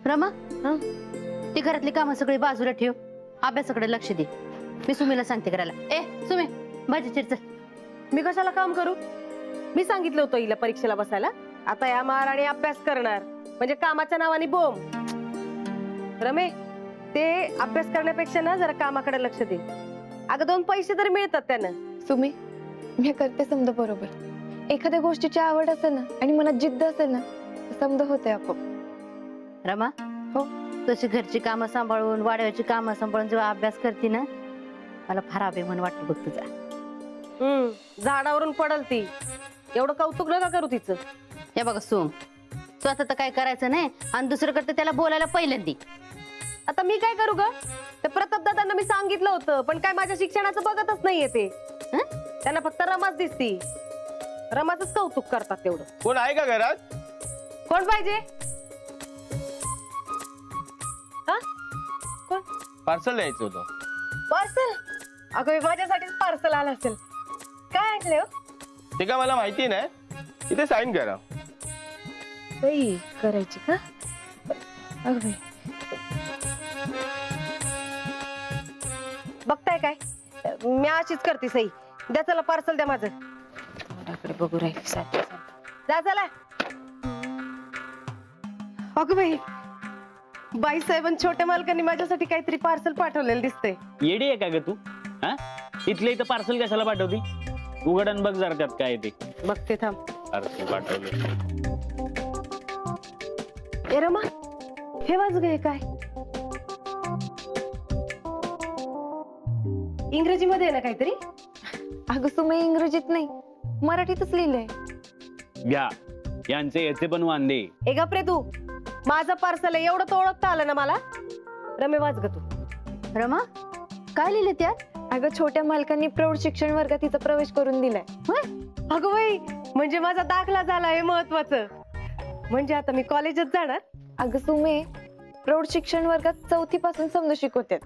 रमा ती घरातली कामं सगळी बाजूला ठेव, अभ्यासाकडे लक्ष दे. मी सुमीला सांगते करायला. ए सुमी, भाजी चिर चल. मी कशाला काम करू? मी सांगितलं होतं हिला परीक्षेला बसायला. आता या महाराणी अभ्यास करणार म्हणजे कामाच्या नावाने बोंब. रमे, ते अभ्यास करण्यापेक्षा ना जरा कामाकडे लक्ष दे. अगं 2 पैसे तरी मिळतात त्यानं. सुमी, मी करते समजा बरोबर. एखाद्या गोष्टीची आवड असेल ना आणि मनात जिद्द असेल ना, समजा होते आपोआप. रमा, हो. तशी घरची कामं सांभाळून, वाड्याची कामं सांभाळून जेव्हा अभ्यास करते ना, मला फार अभिमान वाटतो बघ तुझा. झाडावरून पडल ती. एवढं कौतुक नका करू तिचं. हे बघा सोम, स्वतः तर काय करायचं नाही आणि दुसरं करते त्याला बोलायला पहिल्यांदी. आता मी काय करू ग? ते प्रताप दादांना मी सांगितलं होतं, पण काय माझ्या शिक्षणाचं बघतच नाहीये ते. त्यांना फक्त रमाच दिसती. रमाचंच कौतुक करतात तेवढं. कोण आहे का घरात? कोण पाहिजे? कोण? पार्सल द्यायचं होतं. पार्सल? अगं माझ्यासाठीच पार्सल आलं असेल. काय ऐकले हो? ते का मला माहिती नाही. इथे साईन करा. बाई करायची का? अगं बाई, बघताय काय? मी अशीच करते सई. द्या चला पार्सल द्या माझं. तोंडाकडे बघू राहिली सारखं सारखं. जा चला. अगं बाई, बाई साहेबांनी छोट्या मालकांनी माझ्यासाठी काहीतरी पार्सल पाठवलेलं दिसतंय. येडी आहे का ग तू? हा, इथल्या इथं पार्सल कशाला पाठवती? उघडण बघ जरा त्यात काय ते. बघते थांब. पार्सल पाठवले. ए रमा, हे वाच गे काय? इंग्रजीमध्ये आहे ना काहीतरी? अगं सुमी, इंग्रजीत नाही, मराठीतच लिहिलंय. घ्या, यांचे याचे पण वांदे. ए गप रे तू. माझं पार्सल आहे एवढं तर ओळखता आलं ना मला. रमे वाच ग तू. रमा, काय लिहिले त्यात? अगं छोट्या मालकांनी प्रौढ शिक्षण वर्गात तिचा प्रवेश करून दिलाय. अगं बाई, म्हणजे माझा दाखला झाला हे महत्वाचं. म्हणजे आता मी कॉलेजात जाणार. अगं सुमे, प्रौढ शिक्षण वर्गात 4थी पासून समजा शिकवतात.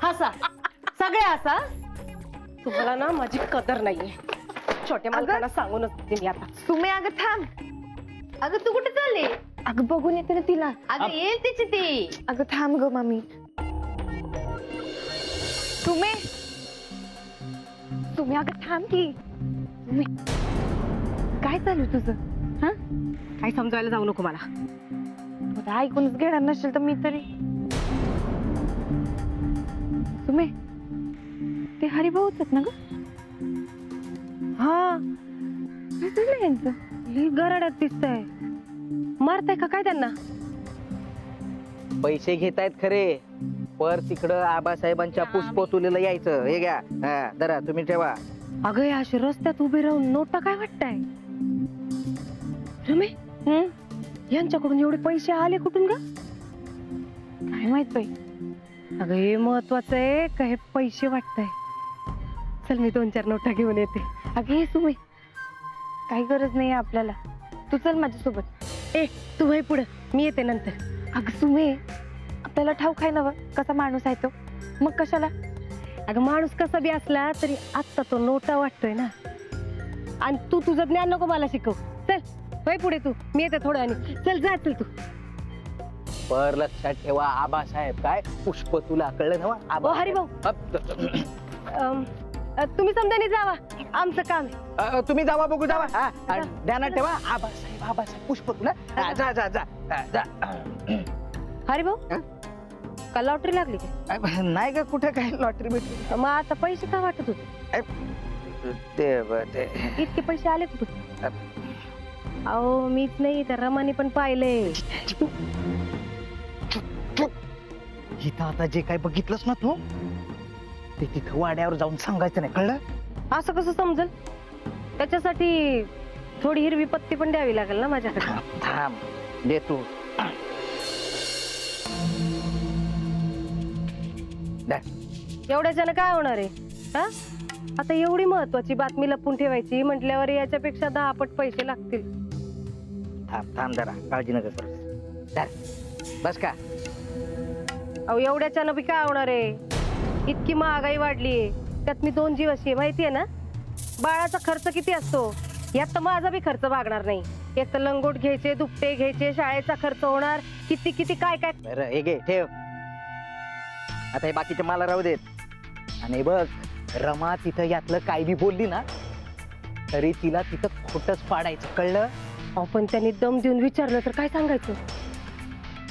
हसा, सगळे हसा. तुम्हाला ना माझी कदर नाहीये. छोट्या मालकांना सांगूनच देते मी आता. सुमे अगं थांब. अगं तू कुठे चालले? अगं बघून येते ना तिला. अगं येईल तिची ती. अगं थांब ग मामी. सुमे, सुमे अगं थांब की. सुमे, काय चालू तुझं? हा, काही समजायला जाऊ नको मला. आता ऐकूनच घेणार नसेल तर मी तरी. सुमे, ते हरिभाऊच आहेत ना ग? हा, यांचं ही गराड्यात दिसतंय. मारताय का काय त्यांना? पैसे घेतायत खरे, पर तिकडं आबासाहेबांच्या पुष्पतुलीला यायचं. हे घ्या, हा जरा तुम्ही ठेवा. अगं या अशी रस्त्यात उभे राहून नोटा काय वाटताय? रमे, यांच्याकडून एवढे पैसे आले कुठून ग? काय माहित बाई. अगं हे महत्वाचं आहे का हे पैसे वाटताय? चल मी 2-4 नोटा घेऊन येते. अगं हे सुमे, काही गरज नाही आपल्याला. तू चल माझ्यासोबत. ए तू वय पुढं, मी येते नंतर. अगं सुमे, आपल्याला ठाऊक आहे ना व कसा माणूस आहे तो. मग कशाला? अगं माणूस कसा बी असला तरी आत्ता तो नोटा वाटतोय ना. आणि तू तुझं ज्ञान नको मला शिकव. चल वय पुढे तू, मी येते थोड्या वेळाने. चल जा चल तू. पर लक्षात ठेवा, आबासाहेब काय पुष्पतुला, कळलं ना? ओ हरिभाऊ, तुम्ही समजाने जावा, आमचं काम आहे. तुम्ही जावा बघू, जावा. हा, आणि ध्यानात ठेवा, आबासाहेब आबासाहेब पुष्पतुला. जा जा जा जा. हरिभाऊ, का लॉटरी लागली का? नाही का कुठे काय लॉटरी भेटली? मग आता पैसे का वाटत होते? ते इतके पैसे आले कुठून? अहो मीच नाही तर रमाने पण पाहिले. इथं आता जे काय बघितलंस ना तू, ते तिथं वाड्यावर जाऊन सांगायचं नाही, कळलं? असं कसं समजल? त्याच्यासाठी थोडी हिरवी पत्ती पण द्यावी लागेल ना माझ्याकडे. थांब, दे तू. एवढ्याच्यानं काय होणार आहे? हा, आता एवढी महत्वाची बातमी लपून ठेवायची म्हटल्यावर याच्यापेक्षा 10 पट पैसे लागतील. थांब थांब जरा, काळजी नका करू. बस का? अहो एवढ्याच्यानं बी काय होणार आहे? इतकी महागाई वाढलीये, त्यात मी 2 जीवाशी आहे माहितीये ना. बाळाचा खर्च किती असतो यात तर माझा बी खर्च भागणार नाही. एक तर लंगोट घ्यायचे, दुपटे घ्यायचे, शाळेचा खर्च होणार, किती किती काय काय. बरं हे घे ठेव. आता हे बाकीचे मला राहू देत. आणि बघ रमा तिथं यातलं काय बी बोलली ना तरी तिला तिथं खोटच पाडायचं, कळलं? पण त्यांनी दम देऊन विचारलं तर काय सांगायचं?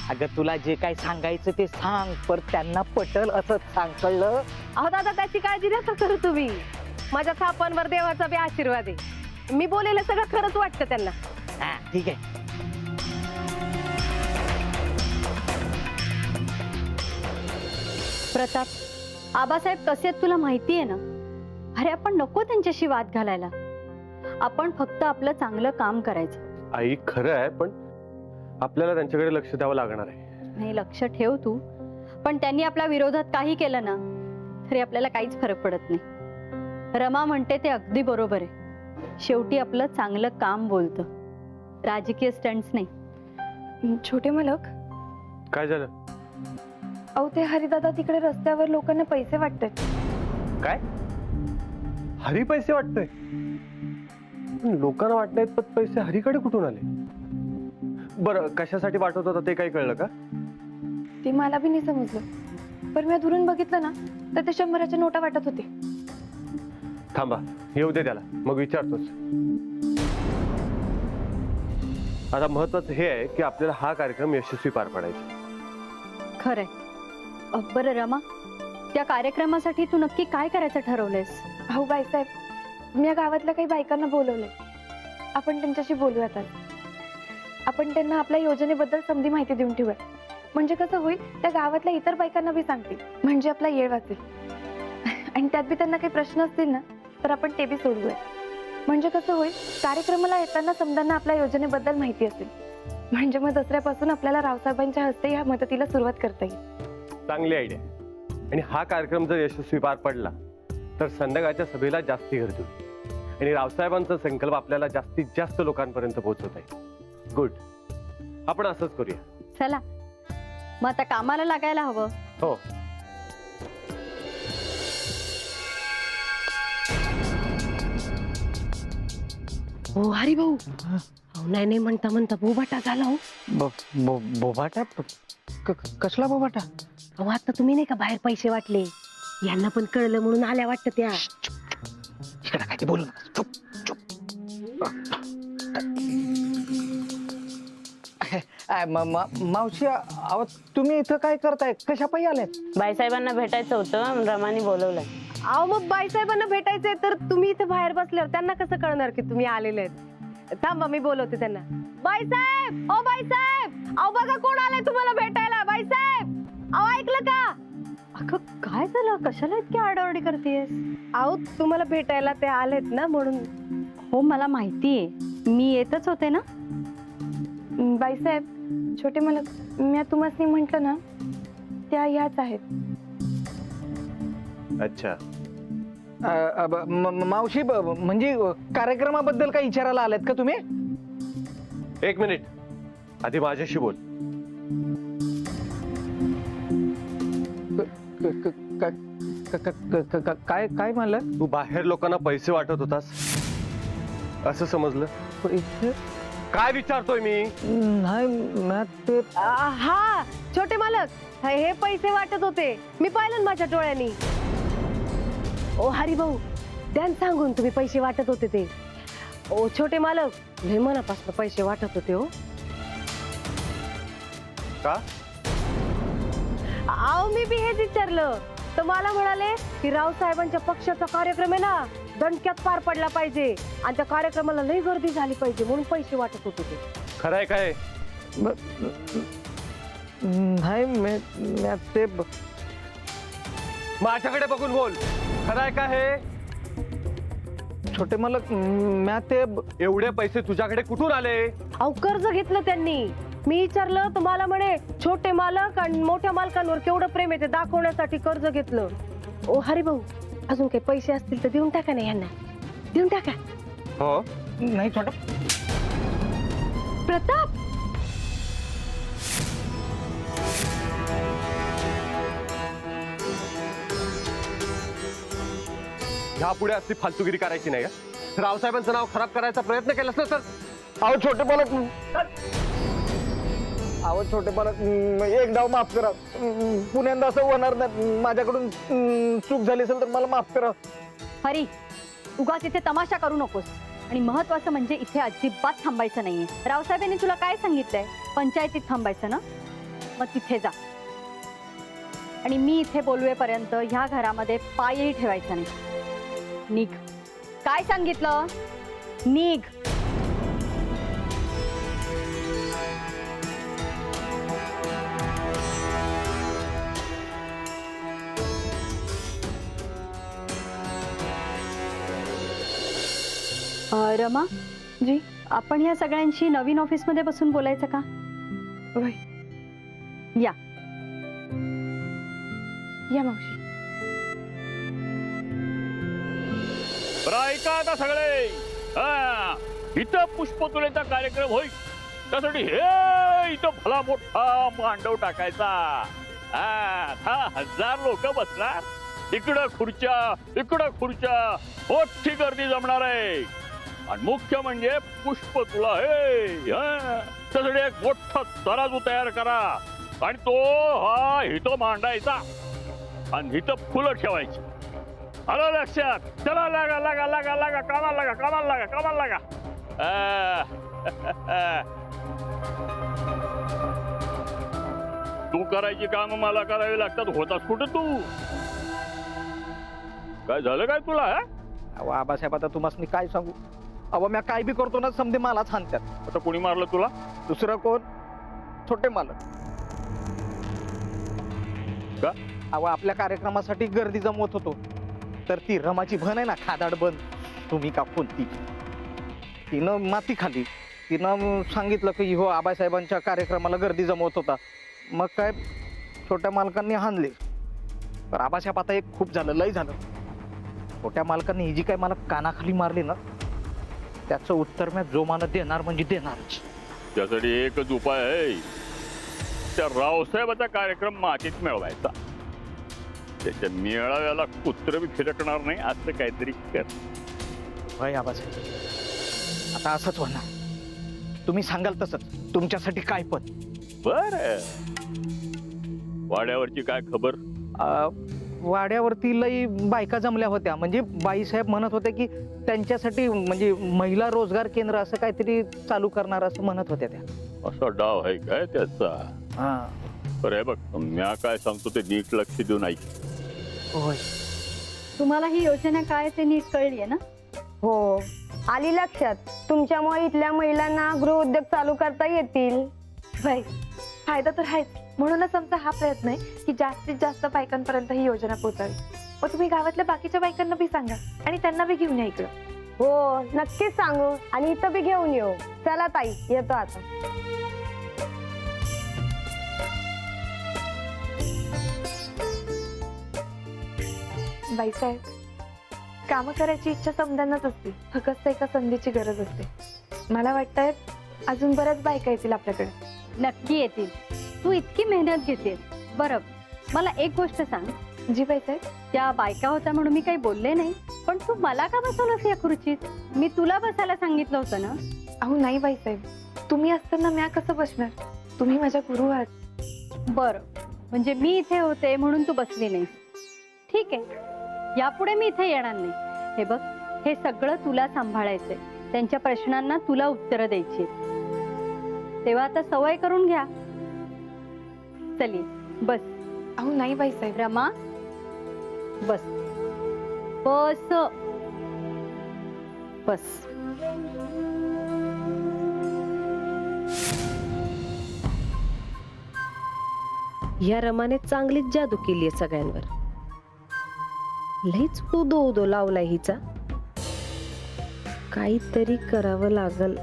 अगं तुला जे काय सांगायचं ते सांग, पर त्यांना पटल असं सांग, कळलं? अहो दादा, त्याची काळजी नका करू तुम्ही. माझ्या थापांवर देवाचा बी आशीर्वाद आहे. मी बोलेलं सगळं खरंच वाटतं त्यांना. हा ठीक आहे. प्रताप, आबासाहेब कसे आहेत तुला माहिती आहे ना. अरे आपण नको त्यांच्याशी वाद घालायला. आपण फक्त आपलं चांगलं काम करायचं. आई खरं आहे, पण आपल्याला त्यांच्याकडे लक्ष द्यावं लागणार आहे. नाही, लक्ष ठेव तू. पण त्यांनी आपल्या विरोधात काही केलं ना तरी आपल्याला काहीच फरक पडत नाही. रमा म्हणते ते अगदी बरोबर आहे. शेवटी आपलं चांगलं काम बोलतं, राजकीय स्टंट्स नाही. छोटे मालक, काय झालं? अहो ते हरिदादा तिकडे रस्त्यावर लोकांना पैसे वाटतात. काय हरी पैसे वाटतंय? पण लोकांना वाटत पण पैसे हरीकडे कुठून आले? बरं, कशासाठी वाटत होता ते काही कळलं का? ते मला बी नाही समजलं, पण मी दुरून बघितलं ना तर ते 100च्या नोटा वाटत होते. थांबा, येऊ दे त्याला, मग विचारतोच. आता महत्वाचं हे आहे की आपल्याला हा कार्यक्रम यशस्वी पार पाडायचा. खरंय. बरं रमा, त्या कार्यक्रमासाठी तू नक्की काय करायचं ठरवलंयस? अहो बाईसाहेब, मी या गावातल्या काही बायकांना बोलवलंय. आपण त्यांच्याशी बोलूयात आज. आपण त्यांना आपल्या योजनेबद्दल समधी माहिती देऊन ठेवूया. म्हणजे कसं होईल, त्या गावातल्या इतर बायकांना बी सांगतील, म्हणजे आपला येळ वाचेल. आणि त्यात बी त्यांना काही प्रश्न असतील ना तर आपण ते बी सोडवूया. म्हणजे कसं होईल, कार्यक्रमाला येताना समजांना आपल्या योजनेबद्दल माहिती असेल. म्हणजे मग दसऱ्यापासून आपल्याला रावसाहेबांच्या हस्ते या मदतीला सुरुवात करता येईल. चांगली आयडिया. आणि हा कार्यक्रम जर यशस्वी पार पडला तर संध्याकाळच्या सभेला जास्ती गर्दी होईल आणि रावसाहेबांचा संकल्प आपल्याला जास्तीत जास्त लोकांपर्यंत पोहोचवता येईल. गुड, आपण असंच करूया. चला मग आता कामाला लागायला हवं. हो. हो हरी भाऊ, अहो नाही नाही म्हणता म्हणता बोबाटा झाला. हो बोबाटा? कसला बोबाटा? अहो आता तुम्ही नाही का बाहेर पैसे वाटले, यांना पण कळलं म्हणून आल्या वाटतं त्या. इकडे काय ते बोलू नका. चुप चुप. मावशी, अहो तुम्ही इथं काय करताय? कशा पायी आल्यात? बाईसाहेबांना भेटायचं होतं, रमानी बोलवलंय. अहो मग बाईसाहेबांना भेटायचंय तर तुम्ही इथे बाहेर बसल्यावर त्यांना कसं कळणार की तुम्ही आलेले आहेत? थांबा, मी बोलवते त्यांना. बाईसाहेब, ओ बाईसाहेब, अहो बघा कोण आलंय तुम्हाला भेटायला. बाईसाहेब, अहो ऐकलं का? अगं काय झालं, कशाला इतकी आरडाओरडी करतेस? अहो तुम्हाला भेटायला ते आलेत ना म्हणून. हो मला माहितीये, मी येतच होते ना. बाईसाहेब, छोटे मालक, मी तुम्हाला म्हंटल ना त्या याच आहेत. अच्छा. मावशी, म्हणजे कार्यक्रमाबद्दल काही विचारायला आलेत का तुम्ही? एक मिनिट, आधी माझ्याशी बोल. काय काय म्हणलं? तू बाहेर लोकांना पैसे वाटत होतास असं समजलं. काय विचारतोय मी? नाही, हा छोटे मालक, हे पैसे वाटत होते, मी पाहिलं ना माझ्या डोळ्यांनी. ओ हरी भाऊ, द्यान सांगून तुम्ही पैसे वाटत होते ते. ओ छोटे मालक, लय मनापासून पैसे वाटत होते. हो का? अहो मी बी हेच विचारलं तर मला म्हणाले की रावसाहेबांच्या पक्षाचा कार्यक्रम आहे ना, दणक्यात पार पडला पाहिजे आणि त्या कार्यक्रमाला लई गर्दी झाली पाहिजे म्हणून पैसे वाटत होते ते. खरं आहे काय? नाही, ते माझ्याकडे बघून बोल. खरं आहे का हे? छोटे मालक, ते एवढे पैसे तुझ्याकडे कुठून आले? अहो कर्ज घेतलं त्यांनी. मी विचारलं तर मला म्हणे छोटे मालक आणि मोठ्या मालकांवर केवढं प्रेम आहे ते दाखवण्यासाठी कर्ज घेतलं. ओ हरी भाऊ, अजून काही पैसे असतील तर देऊन टाका ना यांना, देऊन टाका. हो. नाही छोटा प्रताप, ह्या पुढे असली फालतुगिरी करायची नाही का? रावसाहेबांचं नाव खराब करायचा प्रयत्न केलास ना तर अहो छोटे पालक, अहो छोटे पालक, एक डाव माफ करा. पुण्यांदा असं होणार नाही. माझ्याकडून चूक झाली असेल तर मला माफ करा. हरी, उगाच इथे तमाशा करू नकोस. आणि महत्वाचं म्हणजे इथे अजिबात थांबायचं नाहीये. रावसाहेबांनी तुला काय सांगितलंय? पंचायतीत थांबायचं ना, मग तिथे जा. आणि मी इथे बोलवेपर्यंत ह्या घरामध्ये पायही ठेवायचा नाही. निघ. काय सांगितलं? निघ. रमा जी. आपण ह्या सगळ्यांशी नवीन ऑफिसमध्ये बसून बोलायचं का? वय. या. या मावशी. बरं ऐका आता सगळे. हा, इथं पुष्पतुलेचा कार्यक्रम होईल. त्यासाठी हे इथं भला मोठा मांडव टाकायचा. हा, 10,000 लोक बसणार. इकडं खुर्च्या मोठी गर्दी जमणार आहे. आणि मुख्य म्हणजे पुष्पतुला हे. त्यासाठी एक मोठा तराजू तयार करा आणि तो हा इथं मांडायचा आणि इथं फुलं ठेवायची. आलं लक्षात? चला लागा लागा लागा लागा कामाला लागा कामाला लागा कामाला लागा. तू करायची काम मला करावी लागतात. होतास कुठे तू? काय झालं काय तुला? अहो आबासाहेब, आता तुम्हाला काय सांगू. अहो मी काय बी करतो ना, समजे मलाच हाणतात. आता कोणी मारलं तुला? दुसरं कोण? छोटे मालक. का? अहो आपल्या कार्यक्रमासाठी गर्दी जमवत होतो, तर ती रमाची बन आहे ना, खादाड बन, तुम्ही का कोणती, तिनं माती खाली. तिनं सांगितलं की हो आबासाहेबांच्या कार्यक्रमाला गर्दी जमवत होता. मग काय छोट्या मालकांनी हाणले. तर आबासाहेब आता एक खूप झालं, लय झालं. छोट्या मालकांनी ही जी काय मला कानाखाली मारली ना, त्याचं उत्तर मी जोमानं देणार म्हणजे देणारच. त्यासाठी एकच उपाय आहे. त्या रावसाहेबाचा कार्यक्रम मातीत मिळवायचा. त्याच्या मेळाव्याला कुत्र बी फिरकणार नाही असं काहीतरी कर. होय आबासाहेब, आता असंच होणार. तुम्ही सांगाल तसंच, तुमच्यासाठी काय पण. बर, वाड्यावरची काय खबर? वाड्यावरती लई बायका जमल्या होत्या. म्हणजे बाईसाहेब म्हणत होते की त्यांच्यासाठी म्हणजे महिला रोजगार केंद्र असं काहीतरी चालू करणार असं म्हणत होत्या त्या. असा डाव आहे काय त्याचा? बरं बघ, मी काय सांगतो ते नीट लक्ष देऊन ऐक. होय. तुम्हाला ही योजना काय ते नीट कळलीये ना? हो, आली लक्षात. तुमच्यामुळे इथल्या महिलांना गृहउद्योग चालू करता येतील. वय. फायदा तर आहेच. म्हणूनच आमचा हा प्रयत्न आहे की जास्तीत जास्त बायकांपर्यंत ही योजना पोहोचावी. मग तुम्ही गावातल्या बाकीच्या बायकांना बी सांगा आणि त्यांना बी घेऊन या इकडं. हो, नक्कीच सांगू आणि इथं बी घेऊन येऊ. चला ताई, येतो आता. बाईसाहेब, कामं करायची इच्छा समजांनाच असते, फक्त एका संधीची गरज असते. मला वाटतंय अजून बऱ्याच बायका येतील आपल्याकडे. नक्की येतील. तू इतकी मेहनत घेते. बरं, मला एक गोष्ट सांग. जी बाईसाहेब. त्या बायका होत्या म्हणून मी काही बोलले नाही, पण तू मला का बसवलंस या खुर्चीत? मी तुला बसायला सांगितलं होतं ना. अहो नाही बाईसाहेब, तुम्ही असताना म्या कसं बसणार? तुम्ही माझ्या गुरु आहात. बरं, म्हणजे मी इथे होते म्हणून तू बसली नाही. ठीक आहे, यापुढे मी इथे येणार नाही. हे बघ, हे सगळं तुला सांभाळायचंय. त्यांच्या प्रश्नांना तुला उत्तरं द्यायची. तेव्हा आता सवय करून घ्या. चली बस. अहो नाही बाईसाहेब. रमा, बस बस बस. या रमाने चांगलीच जादू केली आहे सगळ्यांवर. लईच उदो लावलाय हिचा. काहीतरी करावं लागल.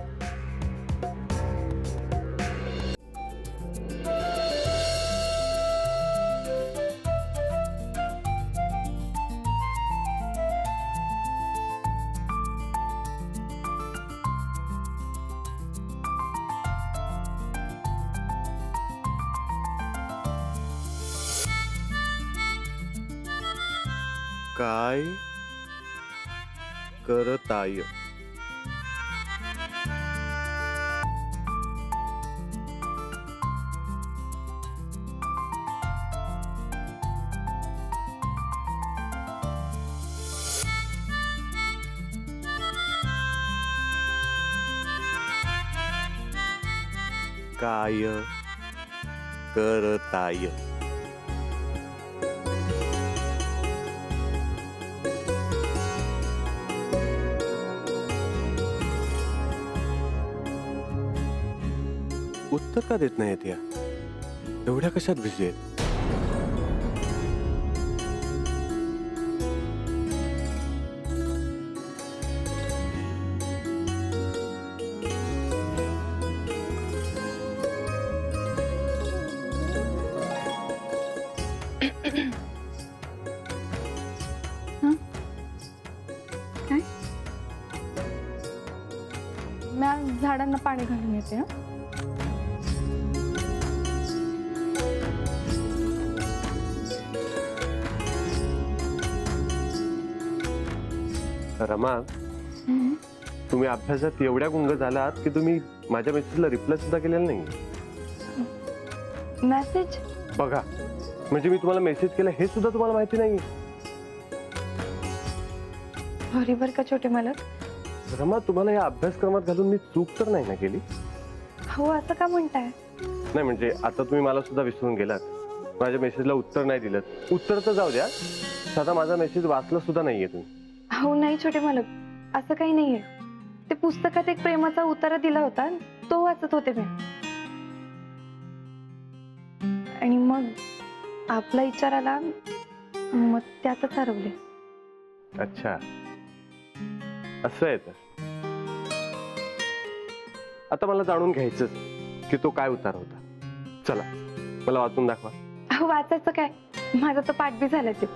काय करताय? काय करताय? उत्तर का देत नाहीत या? एवढ्या कशात बिझी आहेत? मी झाडांना पाणी घालून येते हं. रमा, तुम्ही अभ्यासात एवढ्या गुंग झालात की तुम्ही माझ्या मेसेजला रिप्लाय सुद्धा केलेला नाही. मेसेज बघा, म्हणजे मी तुम्हाला मेसेज केला हे सुद्धा तुम्हाला माहिती नाही. सॉरी बर का छोटे मालक. रमा, तुम्हाला या अभ्यासक्रमात घालून मी चूक तर नाही ना केली? हो असं का म्हणताय? नाही म्हणजे आता तुम्ही मला सुद्धा विसरून गेलात, माझ्या मेसेजला उत्तर नाही दिलं. उत्तर तर जाऊ द्या, साधा माझा मेसेज वाचला सुद्धा नाहीये तुम्ही. हो नाही छोटे मालक, असं काही नाहीये. ते पुस्तकात एक प्रेमाचा उतारा दिला होता, तो वाचत होते मी. आणि मग आपला विचार आला, मग त्यातच हरवले. अच्छा, असं आहे तर. आता मला जाणून घ्यायचंच की तो काय उतार होता. चला मला वाचून दाखवा. अहो वाचायचं काय, माझा तर पाठ बी झाला. ते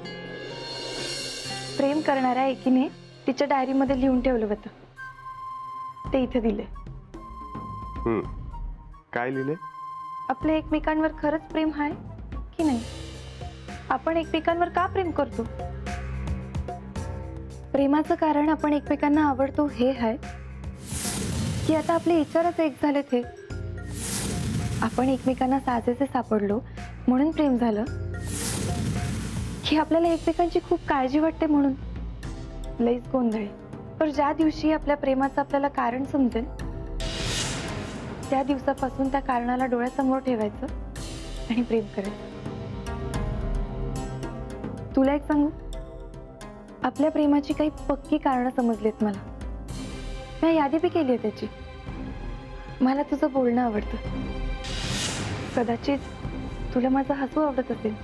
प्रेम करणाऱ्या एकीने तिच्या डायरीमध्ये लिहून ठेवलं होतं, ते इथे दिले. काय लिहिले? आपल्या एकमेकांवर खरंच प्रेम आहे की नाही? आपण एकमेकांवर का प्रेम करतो? प्रेमाचं कारण आपण एकमेकांना आवडतो हे आहे की आता आपले विचारच एक झाले. ते आपण एकमेकांना साजेसे सापडलो म्हणून प्रेम झालं, की आपल्याला एकमेकांची खूप काळजी वाटते म्हणून? लईच गोंधळ आहे. पण ज्या दिवशी आपल्या प्रेमाचं आपल्याला कारण समजेल, त्या दिवसापासून त्या कारणाला डोळ्यासमोर ठेवायचं आणि प्रेम करायचं. तुला एक सांगू, आपल्या प्रेमाची काही पक्की कारणं समजलीत मला. मी यादी बी केली आहे त्याची. मला तुझं बोलणं आवडतं, कदाचित तुला माझं हसू आवडत असेल,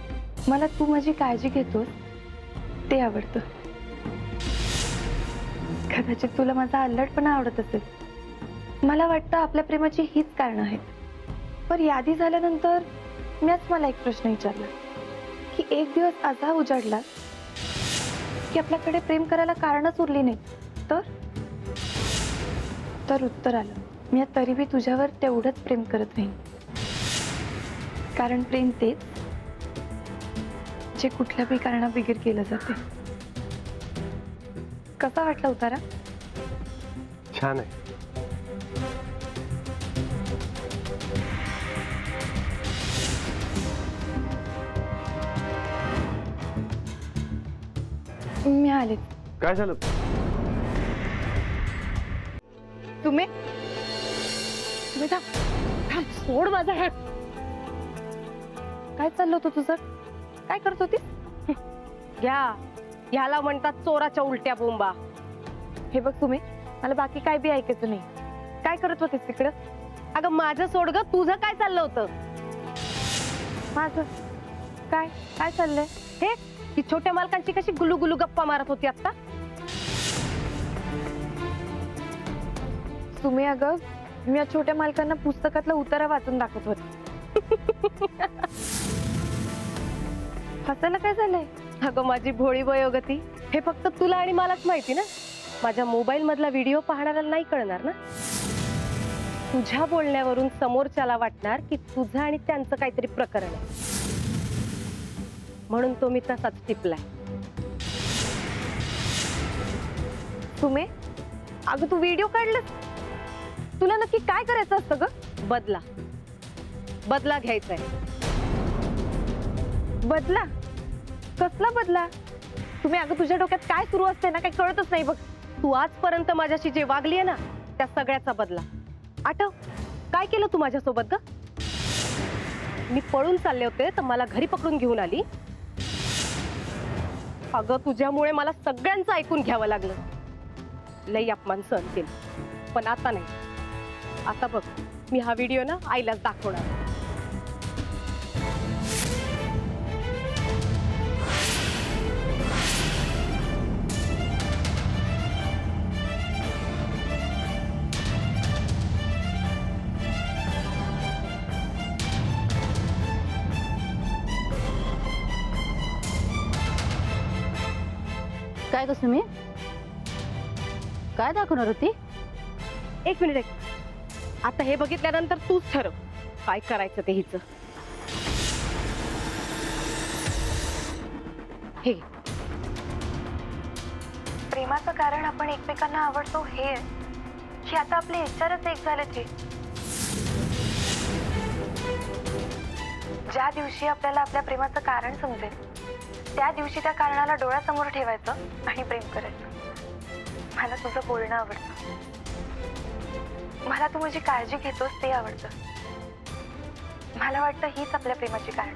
मला तू माझी काळजी घेतोस ते आवडतं, कदाचित तुला माझा अल्लडपणा आवडत असेल. मला वाटतं आपल्या प्रेमाची हीच कारणं आहेत. पण यादी झाल्यानंतर मीच मला एक प्रश्न विचारला की एक दिवस असा उजाडला की आपल्याकडे प्रेम करायला कारणच उरली नाही, तर उत्तर आलं, मी तरी बी तुझ्यावर तेवढंच प्रेम करत नाही. कारण प्रेम तेच जे कुठल्या बी कारणाबिगर केलं जाते. कसा वाटला उतारा? छान आहे. मी आले. काय झालं? तुम्ही सोड माझा हात. काय चाललं होतं तुझं? काय करत होती? ह्याला म्हणतात चोराच्या उलट्या बोंबा. हे बघ तुम्ही, मला बाकी काय बी ऐकायचं नाही. काय करत होतीस तिकडं? अगं माझं सोड ग, तुझं काय चाललं होतं? माझं काय काय चाललंय? हे ती छोट्या मालकांची कशी गुलू गुलू गप्पा मारत होती आता. तुम्ही अगं, मी या छोट्या मालकांना पुस्तकातला उतारा वाचून दाखवत होते. हसायला काय झालंय? अगं माझी भोळी वयोगती, हे फक्त तुला आणि मलाच माहिती ना. माझ्या मोबाईल मधला व्हिडिओ पाहणाऱ्याला नाही कळणार ना. तुझ्या बोलण्यावरून समोरच्याला वाटणार की तुझं आणि त्यांचं काहीतरी प्रकरण आहे, म्हणून तो मी तसाच टिपलाय. तुम्ही अगं, तू व्हिडिओ काढलास, तुला नक्की काय करायचं असतं ग? बदला घ्यायचाय. बदला? कसला बदला? तुम्ही अगं, तुझ्या डोक्यात काय सुरू असते ना, काही कळतच नाही बघ. तू आजपर्यंत माझ्याशी जे वागलीये ना, त्या सगळ्याचा बदला. आठव, काय केलं तू माझ्यासोबत ग? मी पळून चालले होते तर मला घरी पकडून घेऊन आली. अगं तुझ्यामुळे मला सगळ्यांचं ऐकून घ्यावं लागलं. लई अपमान सहन केलं, पण आता नाही. आता बघ, मी हा व्हिडिओ ना आईलाच दाखवणार. काय कसं मी काय दाखवणार होती? एक मिनिट. आता हे बघितल्यानंतर तूच ठरव काय करायचं ते हिचं. हे प्रेमाचं कारण आपण एकमेकांना आवडतो हे की आता आपले विचारच एक झाले ते. ज्या दिवशी आपल्याला आपल्या प्रेमाचं कारण समजेल त्या दिवशी त्या कारणाला डोळ्यासमोर ठेवायचं आणि प्रेम करायचं. मला तुझं बोलणं आवडतं, मला तू माझी काळजी घेतोस ते आवडतं. मला वाटतं हीच आपल्या प्रेमाची कारण.